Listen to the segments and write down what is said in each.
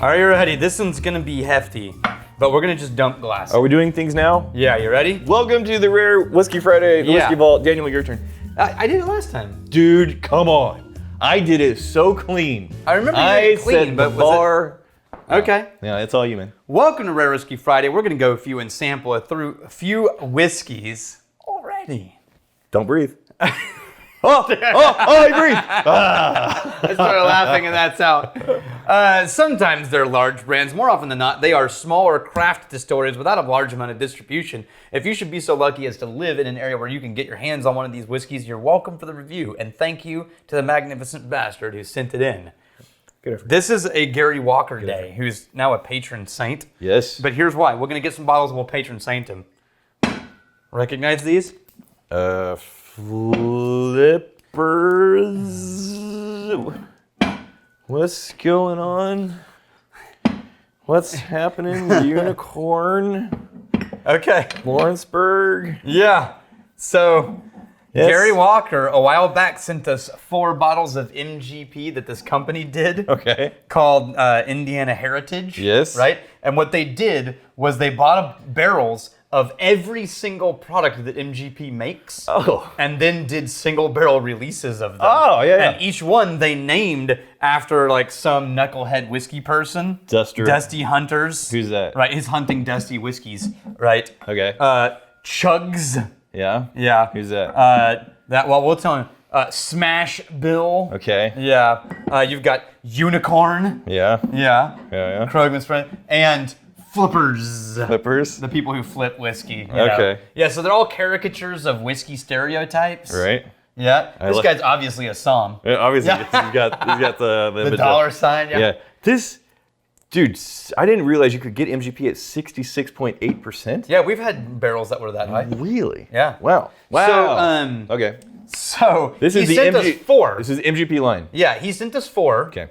Are you ready? This one's gonna be hefty, but we're gonna just dump glass. Are we doing things now? Yeah, you ready? Welcome to the Rare Whiskey Friday, the Whiskey Vault. Daniel, your turn. I did it last time. Dude, come on. I did it so clean. I remember you did it clean, set but the was bar. Okay. Yeah, it's all you, man. Welcome to Rare Whiskey Friday. We're gonna go through and sample through a few whiskeys already. Don't breathe. I breathe. I started laughing and that's out. Sometimes they're large brands. More often than not, they are smaller craft distilleries without a large amount of distribution. If you should be so lucky as to live in an area where you can get your hands on one of these whiskeys, you're welcome for the review. And thank you to the magnificent bastard who sent it in. Good effort. This is a Gary Walker day, who's now a patron saint. Yes. But here's why. We're going to get some bottles and we'll patron saint him. Recognize these? Flippers. What's going on? What's happening? Unicorn. Okay. Lawrenceburg. Yeah. So, Yes. Gary Walker, a while back, sent us 4 bottles of MGP that this company did. Okay. Called Indiana Heritage. Yes. Right? And what they did was they bought barrels of every single product that MGP makes. Oh. And then did single barrel releases of them. Oh, yeah. And each one they named after like some knucklehead whiskey person. Dusty Hunters. Who's that? Right, he's hunting dusty whiskeys, right? Okay. Chugs. Yeah? Yeah. Who's that? We'll tell him. Smash Bill. Okay. Yeah. You've got Unicorn. Yeah. Yeah. Yeah. Krogman's friend. And Flippers. Flippers. The people who flip whiskey. you Okay. know. Yeah, so they're all caricatures of whiskey stereotypes. Right. Yeah. This like- guy's obviously a Somm. Yeah, obviously, Yeah. he's got the dollar sign. Yeah. This, dude, I didn't realize you could get MGP at 66.8%. Yeah, we've had barrels that were that high. Really? Yeah. Wow. So, okay. So This he is the sent us 4. This is MGP line. Yeah, he sent us 4 Okay.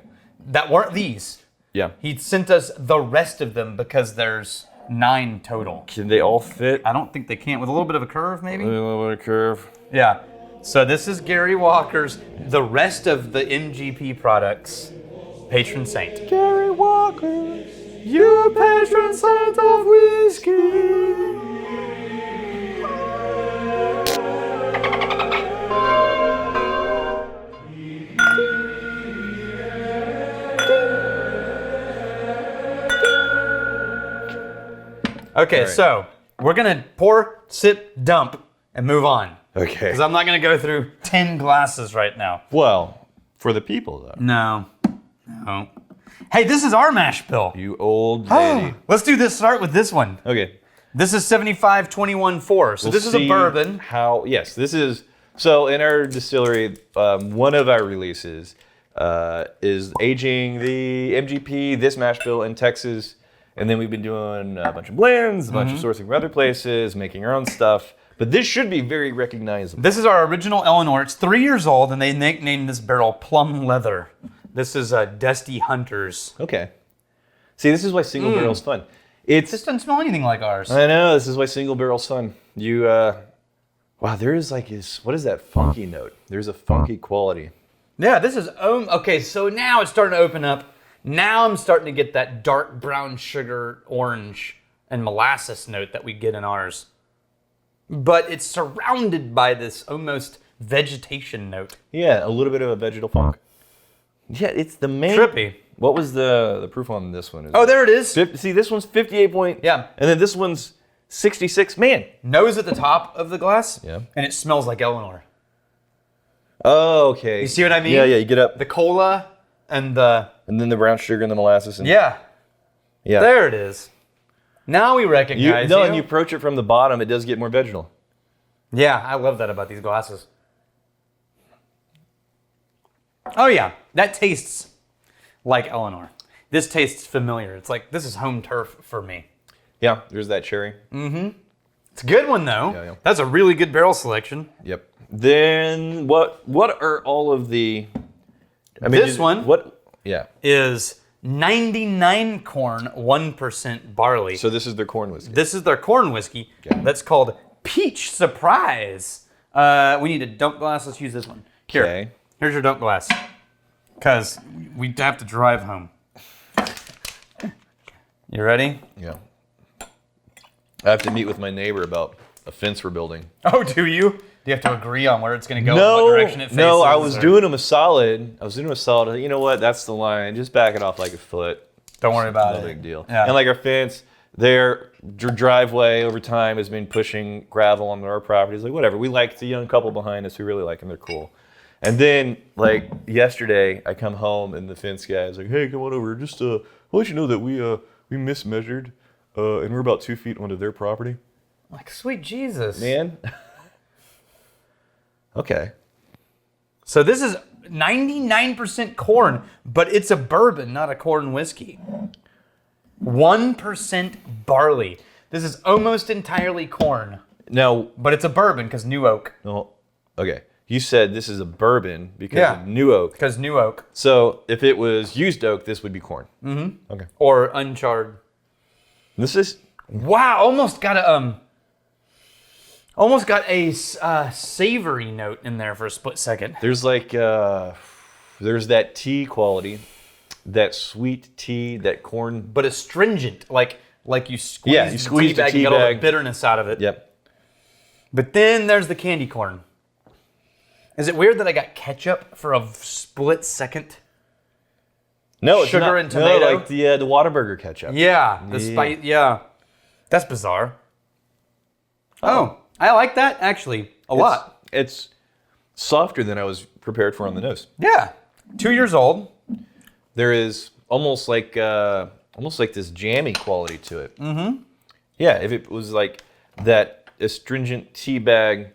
that weren't these. Yeah. He sent us the rest of them because there's 9 total. Can they all fit? I don't think they can. With a little bit of a curve, maybe? A little bit of curve. Yeah. So this is Gary Walker's, the rest of the MGP products, patron saint. Gary Walker. You patron saint of whiskey. Okay, All right. so we're gonna pour, sip, dump, and move on. Okay. Because I'm not gonna go through 10 glasses right now. Well, for the people though. No. Hey, this is our mash bill. You old lady. Let's do this. Start with this one. Okay. This is 75-21-4. So this is a see bourbon. Yes, this is. So in our distillery, one of our releases is aging the MGP, this mash bill in Texas. And then we've been doing a bunch of blends, a bunch of sourcing from other places, making our own stuff. But this should be very recognizable. This is our original Eleanor. It's 3 years old, and they nicknamed this barrel Plum Leather. This is Dusty Hunters. Okay. See, this is why single barrel's fun. This doesn't smell anything like ours. I know, this is why single barrel's fun. You, wow, there is like what is that funky note? There's a funky quality. Yeah, this is, okay, so now it's starting to open up. Now I'm starting to get that dark brown sugar, orange, and molasses note that we get in ours. But it's surrounded by this almost vegetation note. Yeah, a little bit of a vegetal funk. Yeah, it's the main. Trippy. What was the proof on this one? Oh, there it is. See, this one's 58 point. Yeah. And then this one's 66. Man. Nose at the top of the glass. Yeah. And it smells like Eleanor. Oh, okay. You see what I mean? Yeah, you get up. The cola and the... And then the brown sugar and the molasses. And, Yeah. Yeah. There it is. Now we recognize and you approach it from the bottom, it does get more vegetal. Yeah, I love that about these glasses. Oh yeah, that tastes like Eleanor. This tastes familiar. It's like, this is home turf for me. Yeah, there's that cherry. It's a good one though. Yeah. That's a really good barrel selection. Yep. Then what are all of the... This one- What? Yeah. Is 99 corn, 1% barley. So this is their corn whiskey. This is their corn whiskey. Okay. That's called Peach Surprise. We need a dump glass. Let's use this one. Here. Okay. Here's your dump glass. Because we have to drive home. You ready? Yeah. I have to meet with my neighbor about a fence we're building. Oh, do you? Do you have to agree on where it's going to go, and what direction it faces? No, I was doing him a solid. You know what? That's the line. Just back it off like a foot. Don't worry about it. No big deal. Yeah. And like our fence, their driveway over time has been pushing gravel onto our property. It's like, whatever. We like the young couple behind us. We really like them. They're cool. And then, like, yesterday, I come home and the fence guy is like, hey, come on over. Just I'll let you know that we mismeasured and we're about 2 feet onto their property. Like, sweet Jesus. Man. Okay. So this is 99% corn, but it's a bourbon, not a corn whiskey. 1% barley. This is almost entirely corn. Now, but it's a bourbon because new oak. No, okay. You said this is a bourbon because of new oak. Because new oak. So if it was used oak, this would be corn. Mm-hmm. Okay. Or uncharred. This is wow. Almost got a savory note in there for a split second. there's like there's that tea quality, that sweet tea, that corn. But astringent, like you squeeze You squeeze the tea bag and get all the bitterness out of it. Yep. But then there's the candy corn. Is it weird that I got ketchup for a split second? No, it's sugar not. and tomato. No, like the Whataburger ketchup. Yeah, the spice. Yeah, that's bizarre. Oh, I like that actually a lot. It's softer than I was prepared for on the nose. Yeah, 2 years old. There is almost like this jammy quality to it. Mm-hmm. Yeah, if it was like that astringent tea bag,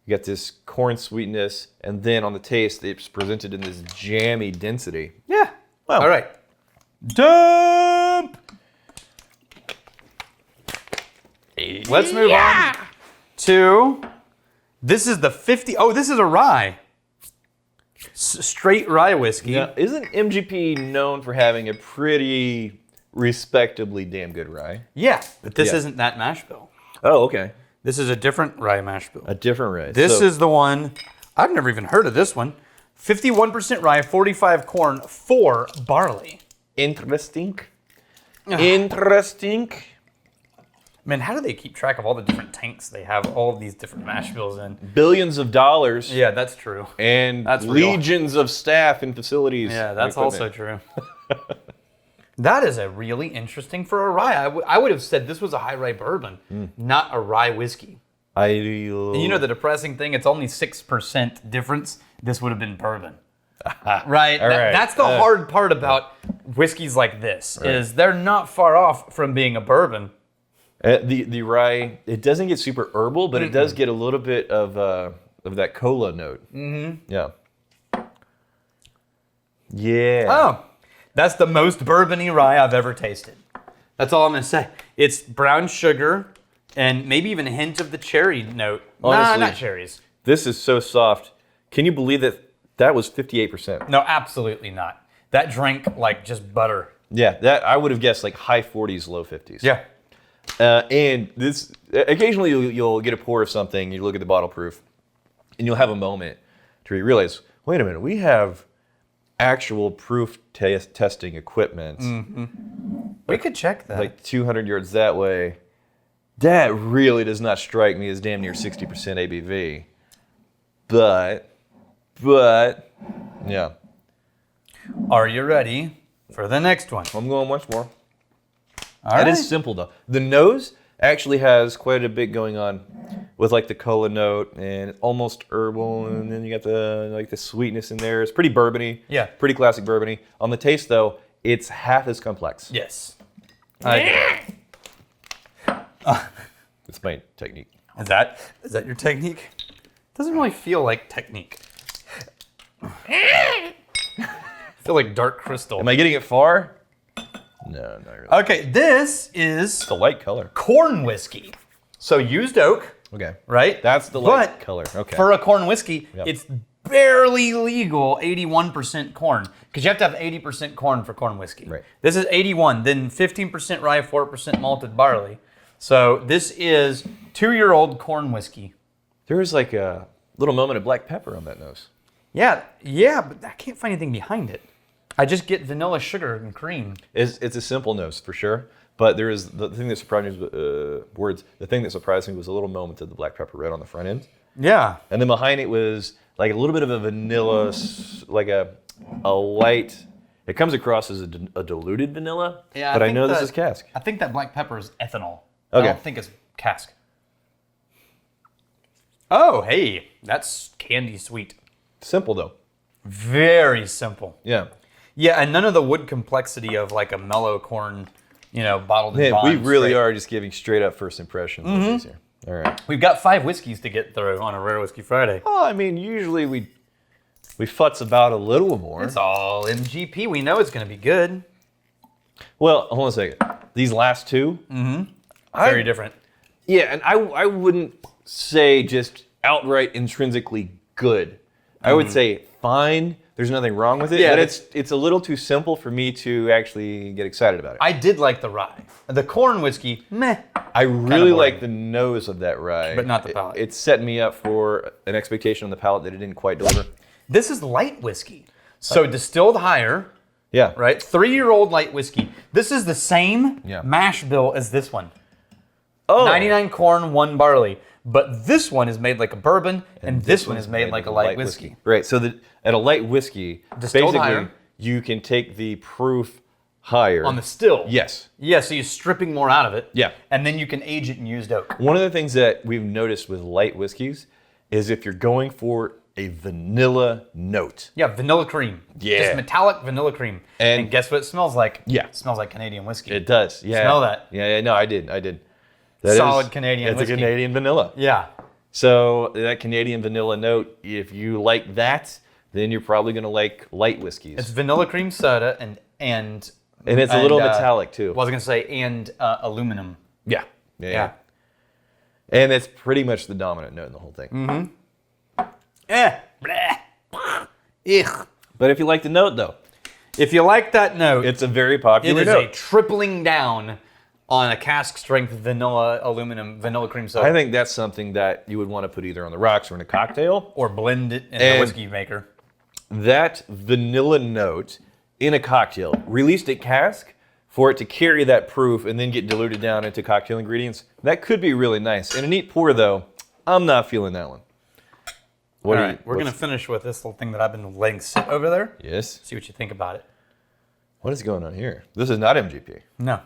you got this corn sweetness, and then on the taste, it's presented in this jammy density. Yeah. Wow. All right. Dump. Let's move on to, this is the 50, oh, this is a rye. Straight rye whiskey. Yeah, isn't MGP known for having a pretty respectably damn good rye? Yeah, but this Yeah. isn't that mash bill. Oh, okay. This is a different rye mash bill. A different rye. This is the one, I've never even heard of this one. 51% rye, 45 corn, 4 barley. interesting. Interesting. Man, how do they keep track of all the different tanks they have all of these different mash bills in? Billions of dollars. Yeah, that's true. And That's real. legions of staff and facilities. Yeah, and that's also equipment. true. That is a really interesting for a rye. I would have said this was a high rye bourbon, not a rye whiskey. And you know the depressing thing? It's only 6% difference. This would have been bourbon. Right? All right. That's the hard part about whiskeys like this, is they're not far off from being a bourbon. The rye, it doesn't get super herbal, but it does get a little bit of that cola note. Mm-hmm. Yeah. Yeah. Oh, that's the most bourbon-y rye I've ever tasted. That's all I'm going to say. It's brown sugar and maybe even a hint of the cherry note. Honestly, not cherries. This is so soft. Can you believe that was 58%? No, absolutely not. That drank like just butter. Yeah, that I would have guessed like high 40s, low 50s. Yeah. And this, occasionally you'll get a pour of something, you look at the bottle proof, and you'll have a moment to realize, wait a minute, we have actual proof testing equipment. Mm-hmm. We could check that. Like 200 yards that way. That really does not strike me as damn near 60% ABV. But, yeah. Are you ready for the next one? I'm going once more. All That right. is simple though. The nose actually has quite a bit going on with like the cola note and almost herbal, and then you got the sweetness in there. It's pretty bourbony. Yeah. Pretty classic bourbony. On the taste though, it's half as complex. Yes. I agree. It's my technique. Is that your technique? Doesn't really feel like technique. I feel like dark crystal. Am I getting it far? No, not really. Okay, this is It's a light color. corn whiskey. So used oak, Okay. right? That's the light But color. Okay. for a corn whiskey, Yep. it's barely legal 81% corn, because you have to have 80% corn for corn whiskey. Right. This is 81, then 15% rye, 4% malted barley. So this is 2-year-old corn whiskey. There is like a little moment of black pepper on that nose. Yeah, but I can't find anything behind it. I just get vanilla sugar and cream. It's a simple nose for sure, But there is the thing that surprised me was the thing that surprised me was a little moment of the black pepper red on the front end. Yeah. And then behind it was like a little bit of a vanilla, like a light. It comes across as a diluted vanilla. Yeah, but I think know that- this is cask. I think that black pepper is ethanol. Okay. I don't think it's cask. Oh, hey, that's candy sweet. Simple though. Very simple. Yeah. Yeah, and none of the wood complexity of like a mellow corn, bottled in Man, we bond really straight. are just giving straight up first impressions of these here. All right. We've got 5 whiskeys to get through on a Rare Whiskey Friday. Well, I mean, usually we futz about a little more. It's all MGP. We know it's going to be good. Well, hold on a second. These last two, Very different. yeah, and I wouldn't say just outright intrinsically good. I would say fine. There's nothing wrong with it. Yeah, but that's- it's a little too simple for me to actually get excited about it. I did like the rye. The corn whiskey, meh. I really boring. like the nose of that rye, But not the palate. It's setting me up for an expectation on the palate that it didn't quite deliver. This is light whiskey. So distilled higher, Yeah. right? 3-year-old light whiskey. This is the same Yeah. mash bill as this one. Oh. 99 corn, 1 barley. But this one is made like a bourbon, and this one is made like a light whiskey. Right. So at a light whiskey, Distilled basically higher. you can take the proof higher On the still. Yes. Yeah, so you're stripping more out of it. Yeah. And then you can age it in used oak. One of the things that we've noticed with light whiskeys is if you're going for a vanilla note. Yeah, vanilla cream. Yeah. Just metallic vanilla cream. And- And guess what it smells like? Yeah. It smells like Canadian whiskey. It does. Yeah. Smell that. Yeah. No, I did. That Solid Canadian It's whiskey. a Canadian vanilla. Yeah. So that Canadian vanilla note, if you like that, then you're probably going to like light whiskeys. It's vanilla cream soda and it's a little metallic too. What was I going to say? And aluminum. Yeah. And it's pretty much the dominant note in the whole thing. Ugh. But if you like the note though, If you like that note, it's a very it popular is a note. tripling down on a cask strength vanilla aluminum vanilla cream soda. I think that's something that you would want to put either on the rocks or in a cocktail. or blend it in And- a whiskey maker. That vanilla note in a cocktail, released at cask, for it to carry that proof and then get diluted down into cocktail ingredients, that could be really nice. In a neat pour though, I'm not feeling that one. What All do right, we're going to finish with this little thing that I've been letting sit over there. Yes. See what you think about it. What is going on here? This is not MGP. No,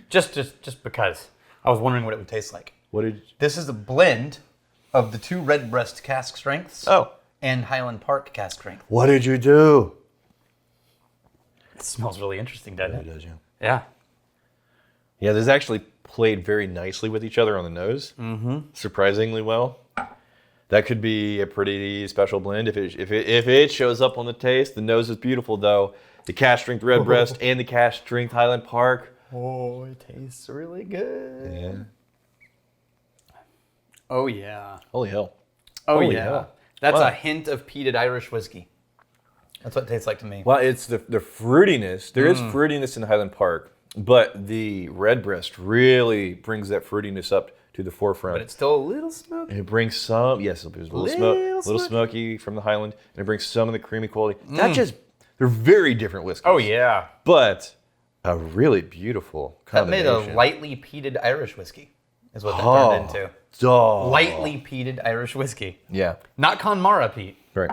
just because I was wondering what it would taste like. What did? This is a blend of the 2 Redbreast cask strengths Oh. and Highland Park cask strength. What did you do? It smells really interesting, doesn't it? Does you? Yeah. Yeah, this actually played very nicely with each other on the nose. Mm-hmm. Surprisingly well. That could be a pretty special blend if it shows up on the taste. The nose is beautiful though. The cask strength Redbreast and the cask strength Highland Park. Oh, it tastes really good. Yeah. Oh yeah. Holy hell. Oh Holy yeah. hell. That's Wow. a hint of peated Irish whiskey. That's what it tastes like to me. Well, it's the fruitiness. There is fruitiness in Highland Park, but the Redbreast really brings that fruitiness up to the forefront. But it's still a little smoky. And it brings some, yes, there's a little smoky from the Highland, and it brings some of the creamy quality. Not just, they're very different whiskeys. Oh yeah. But a really beautiful That made combination. a lightly peated Irish whiskey. Is what that Oh. turned into. Duh. Lightly peated Irish whiskey. Yeah, Not Conmara peat. right.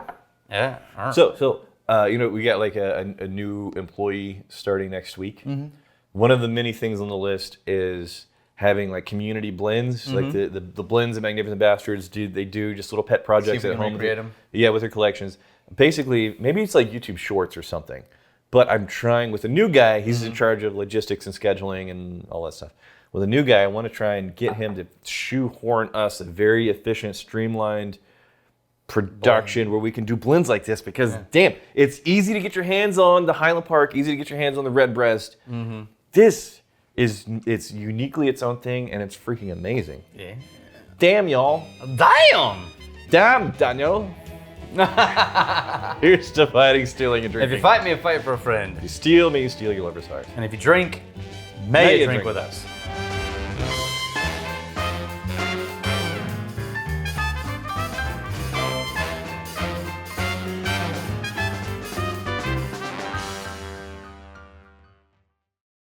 Yeah. So we got like a new employee starting next week. Mm-hmm. One of the many things on the list is having like community blends, like the blends at Magnificent Bastards. They do just little pet projects we at can home. recreate 'em. Yeah, with their collections. Basically, maybe it's like YouTube Shorts or something. But I'm trying with a new guy. He's in charge of logistics and scheduling and all that stuff. With a new guy, I want to try and get him to shoehorn us a very efficient, streamlined production where we can do blends like this because damn, it's easy to get your hands on the Highland Park, easy to get your hands on the Redbreast. This it's uniquely its own thing and it's freaking amazing. Yeah. Damn y'all. Damn! Damn Daniel. Here's to fighting, stealing, and If drinking. you fight me, fight for a friend. You steal me, you steal your lover's heart. And if you drink, may you drink with us.